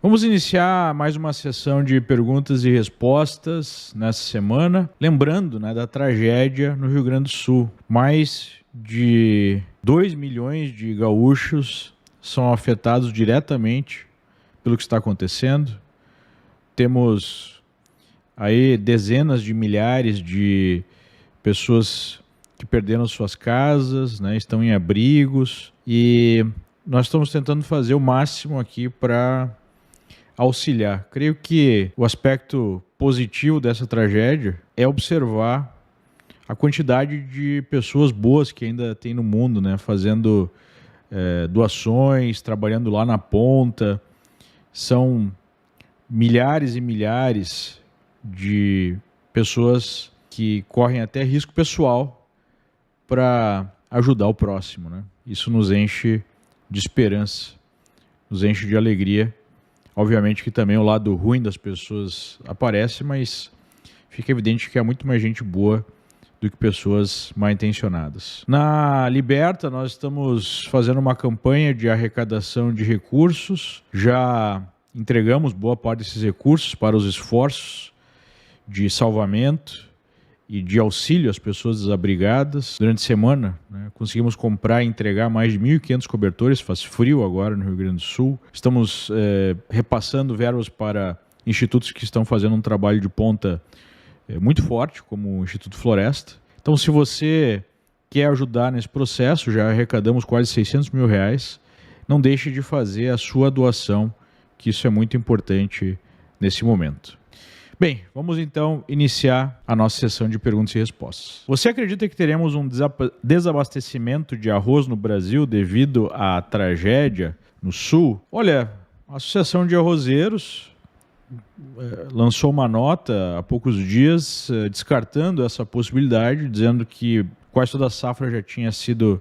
Vamos iniciar mais uma sessão de perguntas e respostas nessa semana, lembrando, da tragédia no Rio Grande do Sul. Mais de 2 milhões de gaúchos são afetados diretamente pelo que está acontecendo. Temos aí dezenas de milhares de pessoas que perderam suas casas, estão em abrigos, e nós estamos tentando fazer o máximo aqui para auxiliar. Creio que o aspecto positivo dessa tragédia é observar a quantidade de pessoas boas que ainda tem no mundo, fazendo doações, trabalhando lá na ponta. São milhares e milhares de pessoas que correm até risco pessoal para ajudar o próximo. Isso nos enche de esperança, nos enche de alegria. Obviamente que também o lado ruim das pessoas aparece, mas fica evidente que há muito mais gente boa do que pessoas mal intencionadas. Na Liberta, nós estamos fazendo uma campanha de arrecadação de recursos. Já entregamos boa parte desses recursos para os esforços de salvamento e de auxílio às pessoas desabrigadas. Durante a semana, conseguimos comprar e entregar mais de 1.500 cobertores. Faz frio agora no Rio Grande do Sul. Estamos repassando verbas para institutos que estão fazendo um trabalho de ponta muito forte, como o Instituto Floresta. Então, se você quer ajudar nesse processo, já arrecadamos quase 600 mil reais. Não deixe de fazer a sua doação, que isso é muito importante nesse momento. Bem, vamos então iniciar a nossa sessão de perguntas e respostas. Você acredita que teremos um desabastecimento de arroz no Brasil devido à tragédia no Sul? Olha, a Associação de Arrozeiros lançou uma nota há poucos dias descartando essa possibilidade, dizendo que quase toda a safra já tinha sido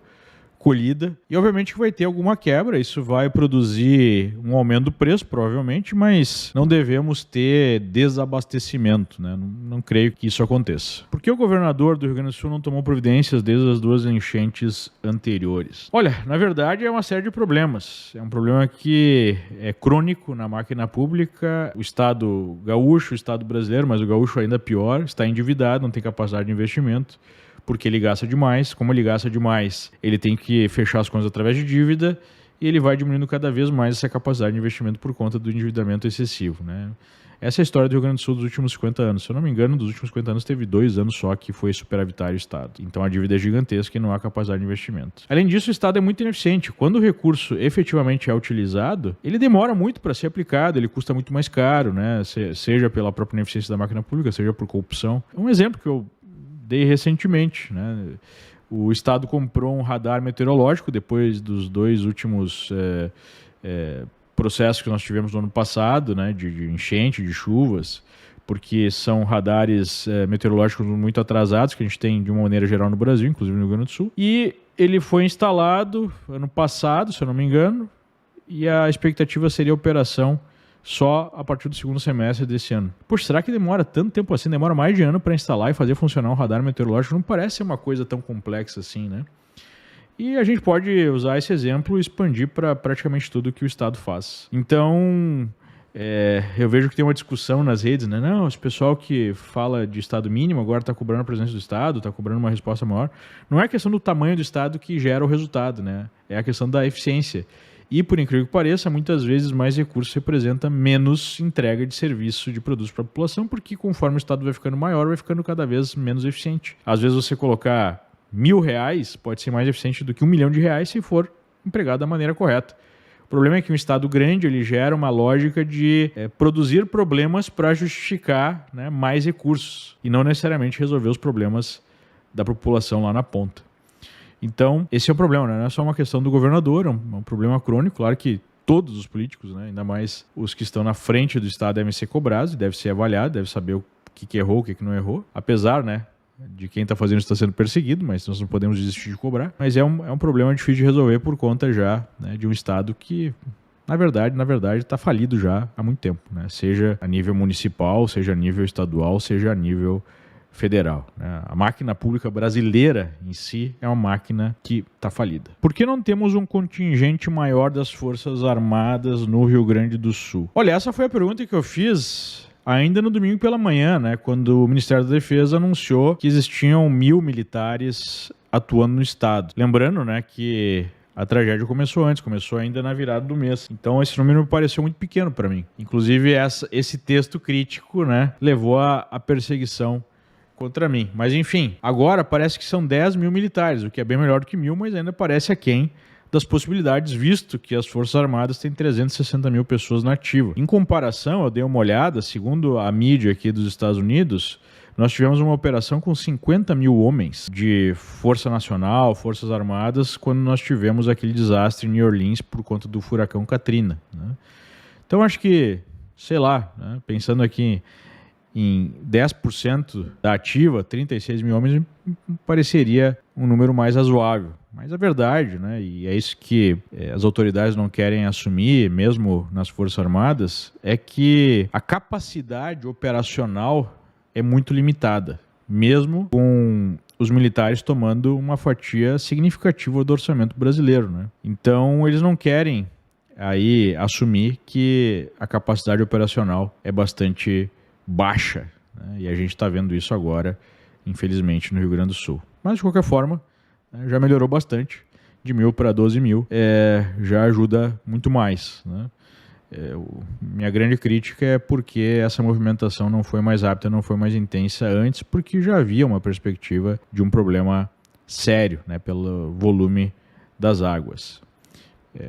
colhida, e obviamente que vai ter alguma quebra. Isso vai produzir um aumento do preço, provavelmente, mas não devemos ter desabastecimento, Não creio que isso aconteça. Por que o governador do Rio Grande do Sul não tomou providências desde as 2 enchentes anteriores? Olha, na verdade é uma série de problemas. É um problema que é crônico na máquina pública. O Estado gaúcho, o Estado brasileiro, mas o gaúcho ainda pior, está endividado, não tem capacidade de investimento, porque ele gasta demais. Como ele gasta demais, ele tem que fechar as contas através de dívida, e ele vai diminuindo cada vez mais essa capacidade de investimento por conta do endividamento excessivo. Essa é a história do Rio Grande do Sul dos últimos 50 anos. Se eu não me engano, dos últimos 50 anos teve 2 anos só que foi superavitário o Estado. Então a dívida é gigantesca e não há capacidade de investimento. Além disso, o Estado é muito ineficiente. Quando o recurso efetivamente é utilizado, ele demora muito para ser aplicado, ele custa muito mais caro, seja pela própria ineficiência da máquina pública, seja por corrupção. Um exemplo que eu dei recentemente, O Estado comprou um radar meteorológico depois dos 2 últimos processos que nós tivemos no ano passado, de enchente, de chuvas, porque são radares meteorológicos muito atrasados que a gente tem de uma maneira geral no Brasil, inclusive no Rio Grande do Sul. E ele foi instalado ano passado, se eu não me engano, e a expectativa seria a operação só a partir do segundo semestre desse ano. Poxa, será que demora tanto tempo assim? Demora mais de ano para instalar e fazer funcionar um radar meteorológico? Não parece ser uma coisa tão complexa assim, E a gente pode usar esse exemplo e expandir para praticamente tudo que o Estado faz. Então, eu vejo que tem uma discussão nas redes, Não, esse pessoal que fala de Estado mínimo agora está cobrando a presença do Estado, está cobrando uma resposta maior. Não é a questão do tamanho do Estado que gera o resultado, É a questão da eficiência. E, por incrível que pareça, muitas vezes mais recursos representa menos entrega de serviço de produtos para a população, porque conforme o Estado vai ficando maior, vai ficando cada vez menos eficiente. Às vezes você colocar R$1.000 pode ser mais eficiente do que R$1 milhão se for empregado da maneira correta. O problema é que um Estado grande ele gera uma lógica de produzir problemas para justificar mais recursos e não necessariamente resolver os problemas da população lá na ponta. Então, esse é o problema, não é só uma questão do governador, é um problema crônico. Claro que todos os políticos, ainda mais os que estão na frente do Estado, devem ser cobrados, deve ser avaliado, deve saber o que errou, o que não errou. Apesar, de quem está fazendo isso está sendo perseguido, mas nós não podemos desistir de cobrar. Mas é um problema difícil de resolver por conta já de um Estado que, na verdade, está falido já há muito tempo. Seja a nível municipal, seja a nível estadual, seja a nível federal, né? A máquina pública brasileira em si é uma máquina que está falida. Por que não temos um contingente maior das Forças Armadas no Rio Grande do Sul? Olha, essa foi a pergunta que eu fiz ainda no domingo pela manhã, né, quando o Ministério da Defesa anunciou que existiam 1.000 militares atuando no estado. Lembrando, né, que a tragédia começou antes, começou ainda na virada do mês. Então esse número me pareceu muito pequeno para mim. Inclusive esse texto crítico, né, levou à perseguição contra mim. Mas enfim, agora parece que são 10.000 militares, o que é bem melhor do que 1.000, mas ainda parece aquém das possibilidades, visto que as Forças Armadas têm 360.000 pessoas na ativa. Em comparação, eu dei uma olhada, segundo a mídia aqui dos Estados Unidos, nós tivemos uma operação com 50.000 homens de Força Nacional, Forças Armadas, quando nós tivemos aquele desastre em New Orleans por conta do furacão Katrina, né? Então acho que, sei lá, né, pensando aqui em 10% da ativa, 36.000 homens, pareceria um número mais razoável. Mas a verdade, né, e é isso que as autoridades não querem assumir, mesmo nas Forças Armadas, é que a capacidade operacional é muito limitada, mesmo com os militares tomando uma fatia significativa do orçamento brasileiro, né? Então eles não querem aí assumir que a capacidade operacional é bastante baixa, né? E a gente está vendo isso agora, infelizmente, no Rio Grande do Sul. Mas, de qualquer forma, já melhorou bastante, de 1.000 para 12.000, já ajuda muito mais, né? Minha grande crítica é porque essa movimentação não foi mais rápida, não foi mais intensa antes, porque já havia uma perspectiva de um problema sério, né, pelo volume das águas.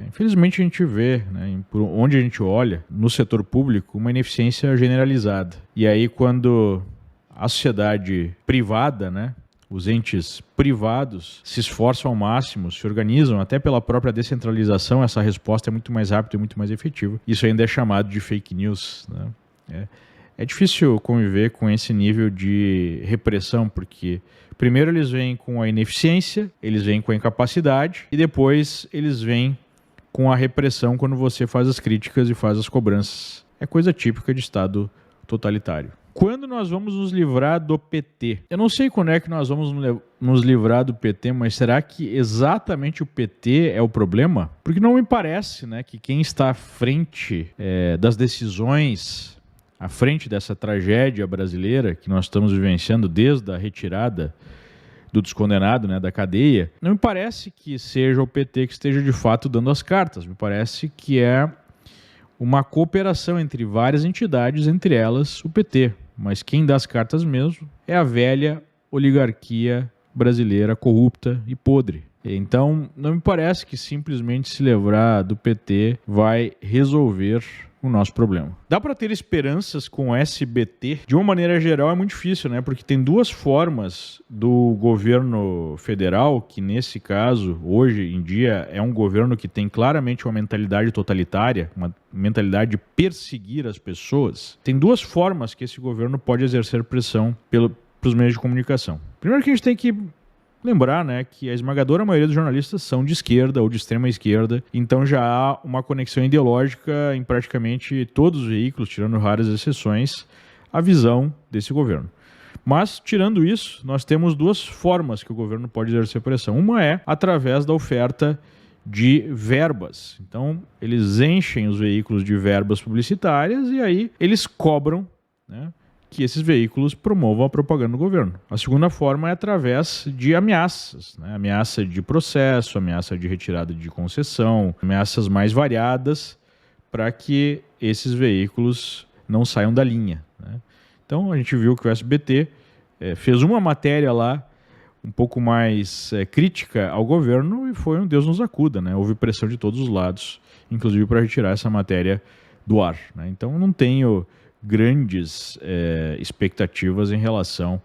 Infelizmente a gente vê, né, por onde a gente olha, no setor público, uma ineficiência generalizada. E aí quando a sociedade privada, né, os entes privados se esforçam ao máximo, se organizam, até pela própria descentralização, essa resposta é muito mais rápida e muito mais efetiva. Isso ainda é chamado de fake news, né? É difícil conviver com esse nível de repressão, porque primeiro eles vêm com a ineficiência, eles vêm com a incapacidade e depois eles vêm com a repressão quando você faz as críticas e faz as cobranças. É coisa típica de Estado totalitário. Quando nós vamos nos livrar do PT? Eu não sei quando é que nós vamos nos livrar do PT, mas será que exatamente o PT é o problema? Porque não me parece, né, que quem está à frente das decisões, à frente dessa tragédia brasileira que nós estamos vivenciando desde a retirada do descondenado, né, da cadeia, não me parece que seja o PT que esteja de fato dando as cartas. Me parece que é uma cooperação entre várias entidades, entre elas o PT. Mas quem dá as cartas mesmo é a velha oligarquia brasileira corrupta e podre. Então, não me parece que simplesmente se livrar do PT vai resolver o nosso problema. Dá para ter esperanças com o SBT? De uma maneira geral é muito difícil, né? Porque tem duas formas do governo federal, que nesse caso, hoje em dia, é um governo que tem claramente uma mentalidade totalitária, uma mentalidade de perseguir as pessoas. Tem duas formas que esse governo pode exercer pressão pelos meios de comunicação. Primeiro que a gente tem que lembrar, né, que a esmagadora maioria dos jornalistas são de esquerda ou de extrema esquerda, então já há uma conexão ideológica em praticamente todos os veículos, tirando raras exceções, a visão desse governo. Mas, tirando isso, nós temos duas formas que o governo pode exercer pressão. Uma é através da oferta de verbas. Então, eles enchem os veículos de verbas publicitárias e aí eles cobram, né, que esses veículos promovam a propaganda do governo. A segunda forma é através de ameaças, né? Ameaça de processo, ameaça de retirada de concessão, ameaças mais variadas para que esses veículos não saiam da linha, né? Então a gente viu que o SBT fez uma matéria lá um pouco mais crítica ao governo e foi um Deus nos acuda, né? Houve pressão de todos os lados, inclusive para retirar essa matéria do ar, né? Então não tenho grandes expectativas em relação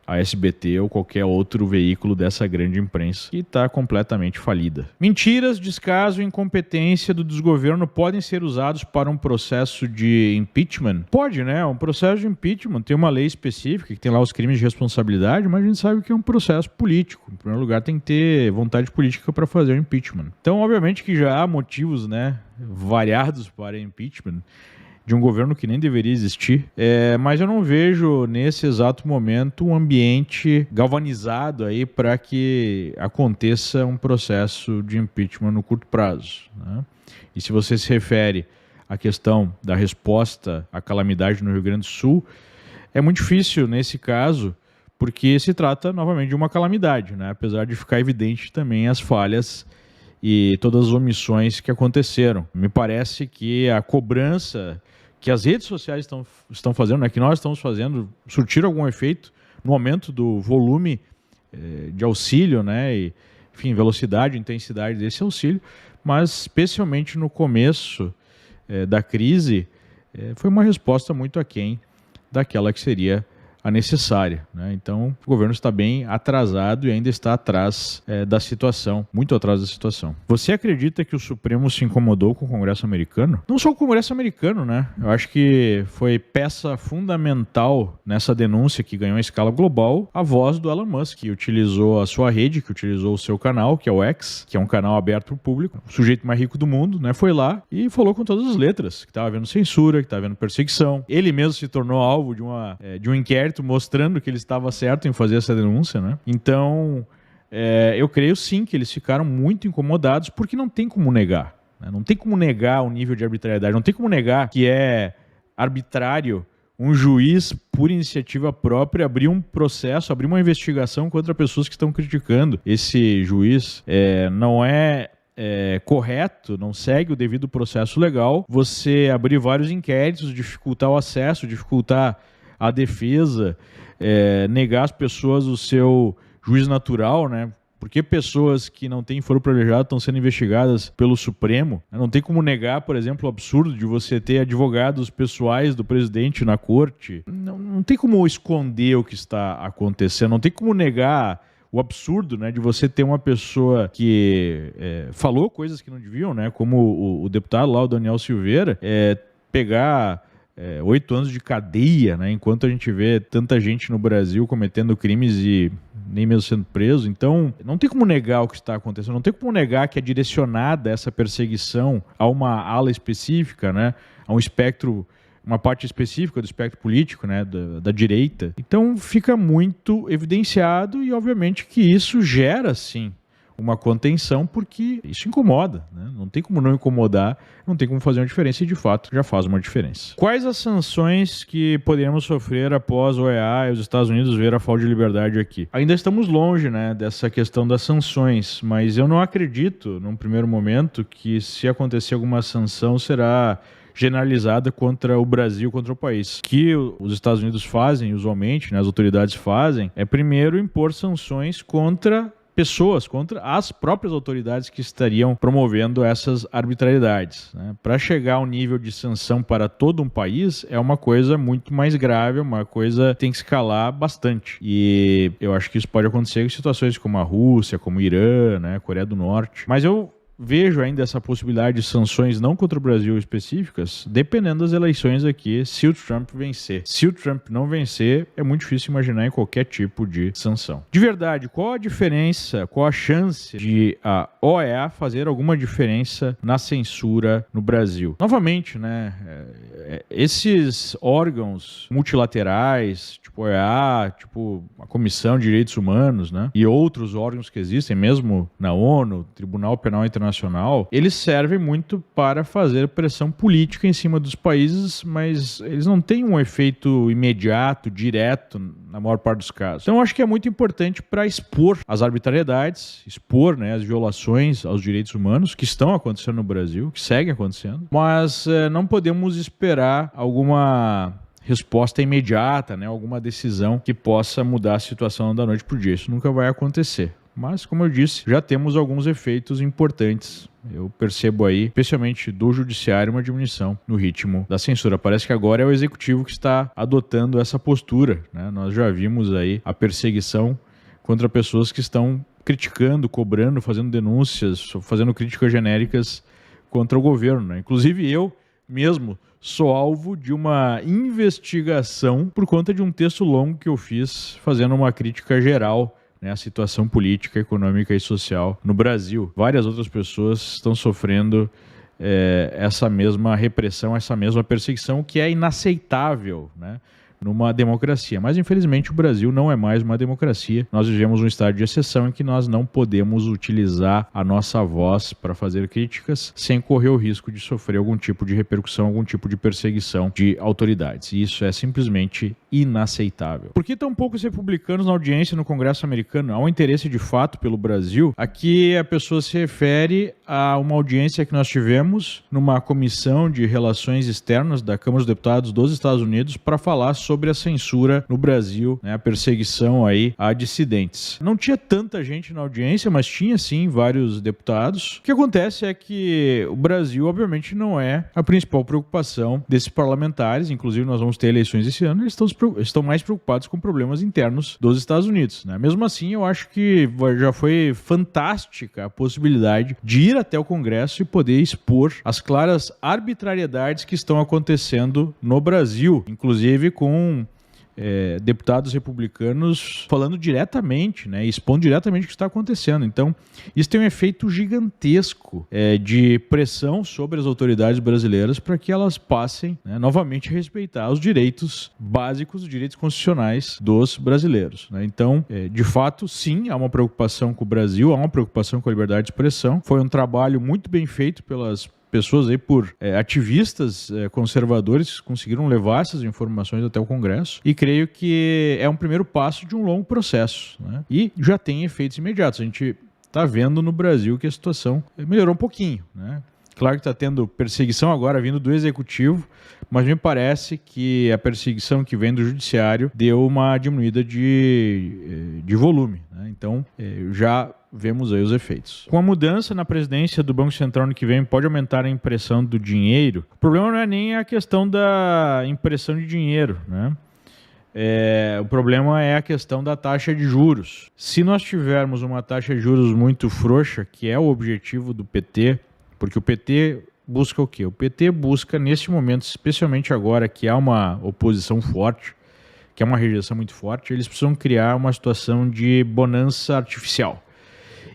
a SBT ou qualquer outro veículo dessa grande imprensa que está completamente falida. Mentiras, descaso e incompetência do desgoverno podem ser usados para um processo de impeachment? Pode, né? Um processo de impeachment tem uma lei específica que tem lá os crimes de responsabilidade, mas a gente sabe que é um processo político. Em primeiro lugar, tem que ter vontade política para fazer o impeachment. Então, obviamente que já há motivos, né, variados para impeachment. de um governo que nem deveria existir, mas eu não vejo nesse exato momento um ambiente galvanizado aí para que aconteça um processo de impeachment no curto prazo, né? E se você se refere à questão da resposta à calamidade no Rio Grande do Sul, é muito difícil nesse caso, porque se trata novamente de uma calamidade, né? Apesar de ficar evidente também as falhas e todas as omissões que aconteceram. Me parece que a cobrança que as redes sociais estão fazendo, né, que nós estamos fazendo, surtiram algum efeito no aumento do volume de auxílio, né, e, enfim, velocidade, intensidade desse auxílio, mas especialmente no começo da crise, foi uma resposta muito aquém daquela que seria a necessária, né? Então, o governo está bem atrasado e ainda está atrás da situação, muito atrás da situação. Você acredita que o Supremo se incomodou com o Congresso americano? Não só o Congresso americano, né? Eu acho que foi peça fundamental nessa denúncia que ganhou em escala global a voz do Elon Musk, que utilizou a sua rede, que utilizou o seu canal, que é o X, que é um canal aberto para o público, o sujeito mais rico do mundo, né? Foi lá e falou com todas as letras, que estava havendo censura, que estava havendo perseguição. Ele mesmo se tornou alvo de um inquérito mostrando que ele estava certo em fazer essa denúncia, né? Então, eu creio sim que eles ficaram muito incomodados, porque não tem como negar, né? Não tem como negar o nível de arbitrariedade, não tem como negar que é arbitrário um juiz, por iniciativa própria, abrir um processo, abrir uma investigação contra pessoas que estão criticando esse juiz. Não é correto, não segue o devido processo legal você abrir vários inquéritos, dificultar o acesso, dificultar a defesa, negar às pessoas o seu juízo natural, né? Porque pessoas que não têm foro privilegiado estão sendo investigadas pelo Supremo. Não tem como negar, por exemplo, o absurdo de você ter advogados pessoais do presidente na corte. Não tem como esconder o que está acontecendo, não tem como negar o absurdo, né, de você ter uma pessoa que falou coisas que não deviam, né, como o deputado lá, o Daniel Silveira, pegar 8 anos de cadeia, né, enquanto a gente vê tanta gente no Brasil cometendo crimes e nem mesmo sendo preso. Então, não tem como negar o que está acontecendo, não tem como negar que é direcionada essa perseguição a uma ala específica, né, a um espectro, uma parte específica do espectro político, né, da direita. Então, fica muito evidenciado e, obviamente, que isso gera, sim, uma contenção, porque isso incomoda, né? Não tem como não incomodar, não tem como fazer uma diferença e, de fato, já faz uma diferença. Quais as sanções que poderíamos sofrer após o OEA e os Estados Unidos ver a falta de liberdade aqui? Ainda estamos longe, né, dessa questão das sanções, mas eu não acredito, num primeiro momento, que se acontecer alguma sanção será generalizada contra o Brasil, contra o país. O que os Estados Unidos fazem, usualmente, né, as autoridades fazem, é primeiro impor sanções contra pessoas, contra as próprias autoridades que estariam promovendo essas arbitrariedades, né? Para chegar ao nível de sanção para todo um país é uma coisa muito mais grave, uma coisa que tem que escalar bastante. E eu acho que isso pode acontecer em situações como a Rússia, como o Irã, né, Coreia do Norte. Mas eu vejo ainda essa possibilidade de sanções não contra o Brasil específicas, dependendo das eleições aqui, se o Trump vencer. Se o Trump não vencer, é muito difícil imaginar em qualquer tipo de sanção. De verdade, qual a diferença, qual a chance de a OEA fazer alguma diferença na censura no Brasil? Novamente, né, esses órgãos multilaterais, tipo OEA, tipo a Comissão de Direitos Humanos, né, e outros órgãos que existem, mesmo na ONU, Tribunal Penal Internacional, eles servem muito para fazer pressão política em cima dos países, mas eles não têm um efeito imediato, direto, na maior parte dos casos. Então, eu acho que é muito importante para expor as arbitrariedades, expor, né, as violações aos direitos humanos que estão acontecendo no Brasil, que seguem acontecendo, mas não podemos esperar alguma resposta imediata, né, alguma decisão que possa mudar a situação da noite para o dia. Isso nunca vai acontecer. Mas, como eu disse, já temos alguns efeitos importantes. Eu percebo aí, especialmente do judiciário, uma diminuição no ritmo da censura. Parece que agora é o executivo que está adotando essa postura, né? Nós já vimos aí a perseguição contra pessoas que estão criticando, cobrando, fazendo denúncias, fazendo críticas genéricas contra o governo, né? Inclusive eu mesmo sou alvo de uma investigação por conta de um texto longo que eu fiz fazendo uma crítica geral, né, a situação política, econômica e social no Brasil. Várias outras pessoas estão sofrendo essa mesma repressão, essa mesma perseguição, que é inaceitável, né, numa democracia. Mas, infelizmente, o Brasil não é mais uma democracia. Nós vivemos um estado de exceção em que nós não podemos utilizar a nossa voz para fazer críticas sem correr o risco de sofrer algum tipo de repercussão, algum tipo de perseguição de autoridades. E isso é simplesmente inaceitável. Por que tão poucos republicanos na audiência no Congresso americano? Há um interesse de fato pelo Brasil. Aqui a pessoa se refere a uma audiência que nós tivemos numa comissão de relações externas da Câmara dos Deputados dos Estados Unidos para falar sobre a censura no Brasil, né, a perseguição aí a dissidentes. Não tinha tanta gente na audiência, mas tinha sim vários deputados. O que acontece é que o Brasil, obviamente, não é a principal preocupação desses parlamentares. Inclusive, nós vamos ter eleições esse ano, eles estão mais preocupados com problemas internos dos Estados Unidos, né? Mesmo assim, eu acho que já foi fantástica a possibilidade de ir até o Congresso e poder expor as claras arbitrariedades que estão acontecendo no Brasil, inclusive com deputados republicanos falando diretamente, né, expondo diretamente o que está acontecendo. Então, isso tem um efeito gigantesco de pressão sobre as autoridades brasileiras para que elas passem, né, novamente a respeitar os direitos básicos, os direitos constitucionais dos brasileiros, né? Então, de fato, sim, há uma preocupação com o Brasil, há uma preocupação com a liberdade de expressão. Foi um trabalho muito bem feito pelas pessoas aí, por ativistas conservadores que conseguiram levar essas informações até o Congresso, e creio que é um primeiro passo de um longo processo, né? E já tem efeitos imediatos. A gente está vendo no Brasil que a situação melhorou um pouquinho, né? Claro que está tendo perseguição agora vindo do Executivo, mas me parece que a perseguição que vem do Judiciário deu uma diminuída de volume, né? Então, já vemos aí os efeitos. Com a mudança na presidência do Banco Central no que vem, pode aumentar a impressão do dinheiro. O problema não é nem a questão da impressão de dinheiro, né? O problema é a questão da taxa de juros. Se nós tivermos uma taxa de juros muito frouxa, que é o objetivo do PT, porque o PT busca o quê? O PT busca, neste momento, especialmente agora que há uma oposição forte, que é uma rejeição muito forte, eles precisam criar uma situação de bonança artificial.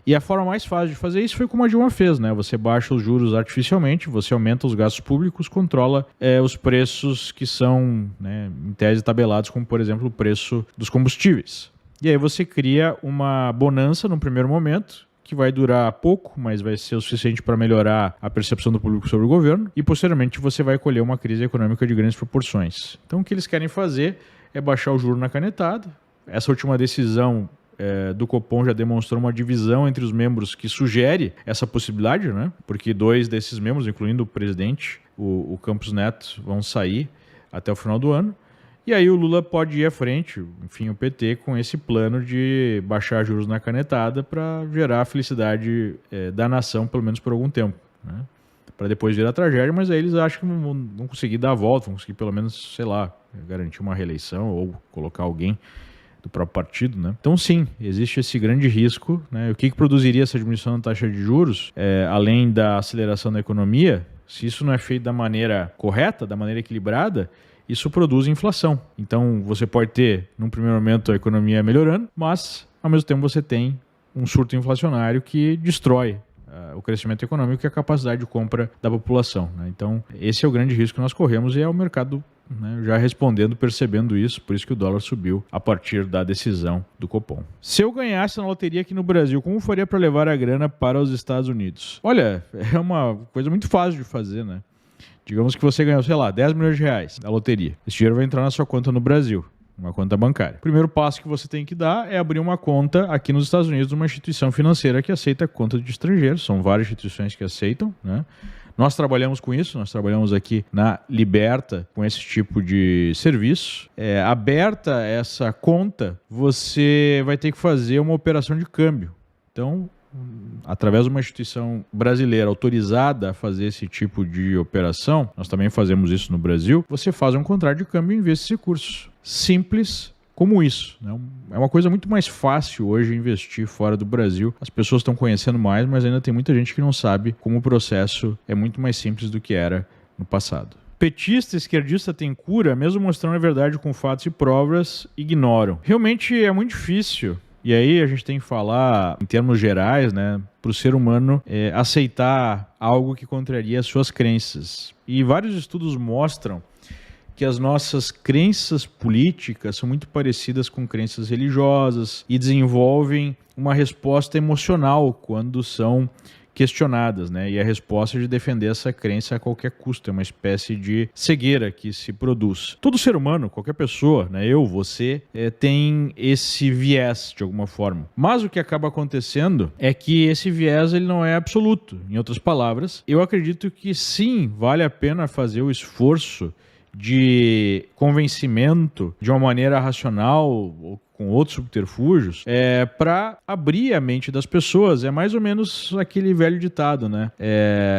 E a forma mais fácil de fazer isso foi como a Dilma fez, né? Você baixa os juros artificialmente, você aumenta os gastos públicos, controla os preços que são, né, em tese tabelados, como, por exemplo, o preço dos combustíveis. E aí você cria uma bonança no primeiro momento, que vai durar pouco, mas vai ser o suficiente para melhorar a percepção do público sobre o governo, e posteriormente você vai colher uma crise econômica de grandes proporções. Então o que eles querem fazer é baixar o juro na canetada. Essa última decisão do Copom já demonstrou uma divisão entre os membros que sugere essa possibilidade, né? Porque 2 desses membros, incluindo o presidente, o Campos Neto, vão sair até o final do ano. E aí o Lula pode ir à frente, enfim, o PT, com esse plano de baixar juros na canetada para gerar a felicidade da nação, pelo menos por algum tempo, né? Para depois vir a tragédia, mas aí eles acham que vão conseguir dar a volta, vão conseguir pelo menos, sei lá, garantir uma reeleição ou colocar alguém do próprio partido, né? Então sim, existe esse grande risco, né? O que produziria essa diminuição da taxa de juros, além da aceleração da economia? Se isso não é feito da maneira correta, da maneira equilibrada, isso produz inflação. Então você pode ter, num primeiro momento, a economia melhorando, mas ao mesmo tempo você tem um surto inflacionário que destrói o crescimento econômico e a capacidade de compra da população, né? Então esse é o grande risco que nós corremos e é o mercado, né, já respondendo, percebendo isso, por isso que o dólar subiu a partir da decisão do Copom. Se eu ganhasse na loteria aqui no Brasil, como faria para levar a grana para os Estados Unidos? Olha, é uma coisa muito fácil de fazer, né? Digamos que você ganhou, sei lá, 10 milhões de reais da loteria. Esse dinheiro vai entrar na sua conta no Brasil, uma conta bancária. O primeiro passo que você tem que dar é abrir uma conta aqui nos Estados Unidos, uma instituição financeira que aceita conta de estrangeiros. São várias instituições que aceitam, né? Nós trabalhamos com isso, nós trabalhamos aqui na Liberta com esse tipo de serviço. Aberta essa conta, você vai ter que fazer uma operação de câmbio. Então, através de uma instituição brasileira autorizada a fazer esse tipo de operação, nós também fazemos isso no Brasil, você faz um contrato de câmbio e investe esses recursos. Simples como isso, né? É uma coisa muito mais fácil hoje investir fora do Brasil. As pessoas estão conhecendo mais, mas ainda tem muita gente que não sabe como o processo é muito mais simples do que era no passado. Petista, esquerdista tem cura, mesmo mostrando a verdade com fatos e provas, ignoram. Realmente é muito difícil. E aí a gente tem que falar em termos gerais, né, para o ser humano aceitar algo que contraria as suas crenças. E vários estudos mostram que as nossas crenças políticas são muito parecidas com crenças religiosas e desenvolvem uma resposta emocional quando são questionadas, né? E a resposta é de defender essa crença a qualquer custo, é uma espécie de cegueira que se produz. Todo ser humano, qualquer pessoa, né? Eu, você, tem esse viés de alguma forma. Mas o que acaba acontecendo é que esse viés ele não é absoluto. Em outras palavras, eu acredito que sim, vale a pena fazer o esforço de convencimento de uma maneira racional ou com outros subterfúgios, para abrir a mente das pessoas. É mais ou menos aquele velho ditado, né?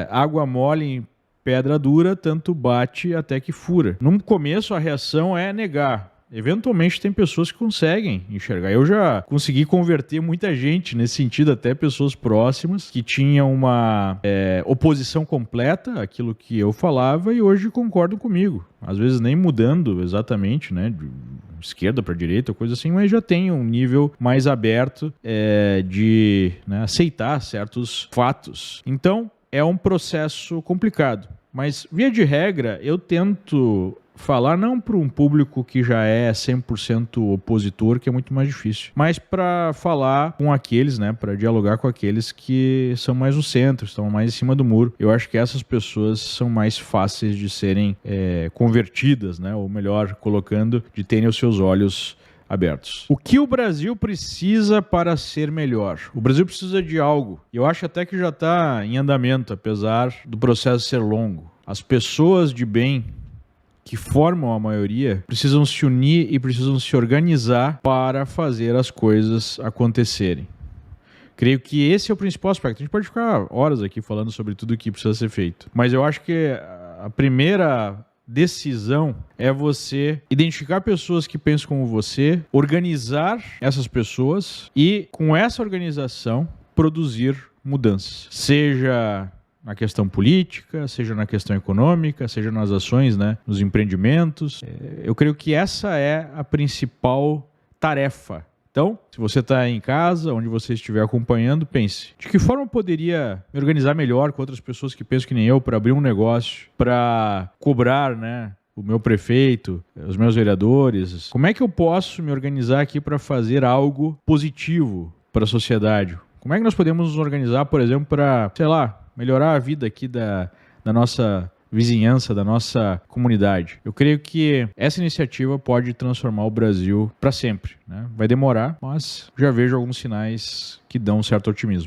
Água mole em pedra dura, tanto bate até que fura. No começo a reação é negar. Eventualmente tem pessoas que conseguem enxergar. Eu já consegui converter muita gente nesse sentido, até pessoas próximas que tinham uma oposição completa àquilo que eu falava e hoje concordam comigo. Às vezes nem mudando exatamente, né, de esquerda para direita, coisa assim, mas já tem um nível mais aberto de, né, aceitar certos fatos. Então é um processo complicado, mas via de regra eu tento falar não para um público que já é 100% opositor, que é muito mais difícil, mas para falar com aqueles, né, para dialogar com aqueles que são mais no centro, estão mais em cima do muro. Eu acho que essas pessoas são mais fáceis de serem convertidas, né, ou melhor colocando, de terem os seus olhos abertos. O que o Brasil precisa para ser melhor? O Brasil precisa de algo. Eu acho até que já está em andamento, apesar do processo ser longo. As pessoas de bem que formam a maioria precisam se unir e precisam se organizar para fazer as coisas acontecerem. Creio que esse é o principal aspecto. A gente pode ficar horas aqui falando sobre tudo o que precisa ser feito, mas eu acho que a primeira decisão é você identificar pessoas que pensam como você, organizar essas pessoas e, com essa organização, produzir mudanças. Seja na questão política, seja na questão econômica, seja nas ações, né, nos empreendimentos. Eu creio que essa é a principal tarefa. Então, se você está em casa, onde você estiver acompanhando, pense, de que forma eu poderia me organizar melhor com outras pessoas que pensam que nem eu para abrir um negócio, para cobrar, né, o meu prefeito, os meus vereadores. Como é que eu posso me organizar aqui para fazer algo positivo para a sociedade? Como é que nós podemos nos organizar, por exemplo, para, sei lá, melhorar a vida aqui da nossa vizinhança, da nossa comunidade? Eu creio que essa iniciativa pode transformar o Brasil para sempre, né? Vai demorar, mas já vejo alguns sinais que dão um certo otimismo.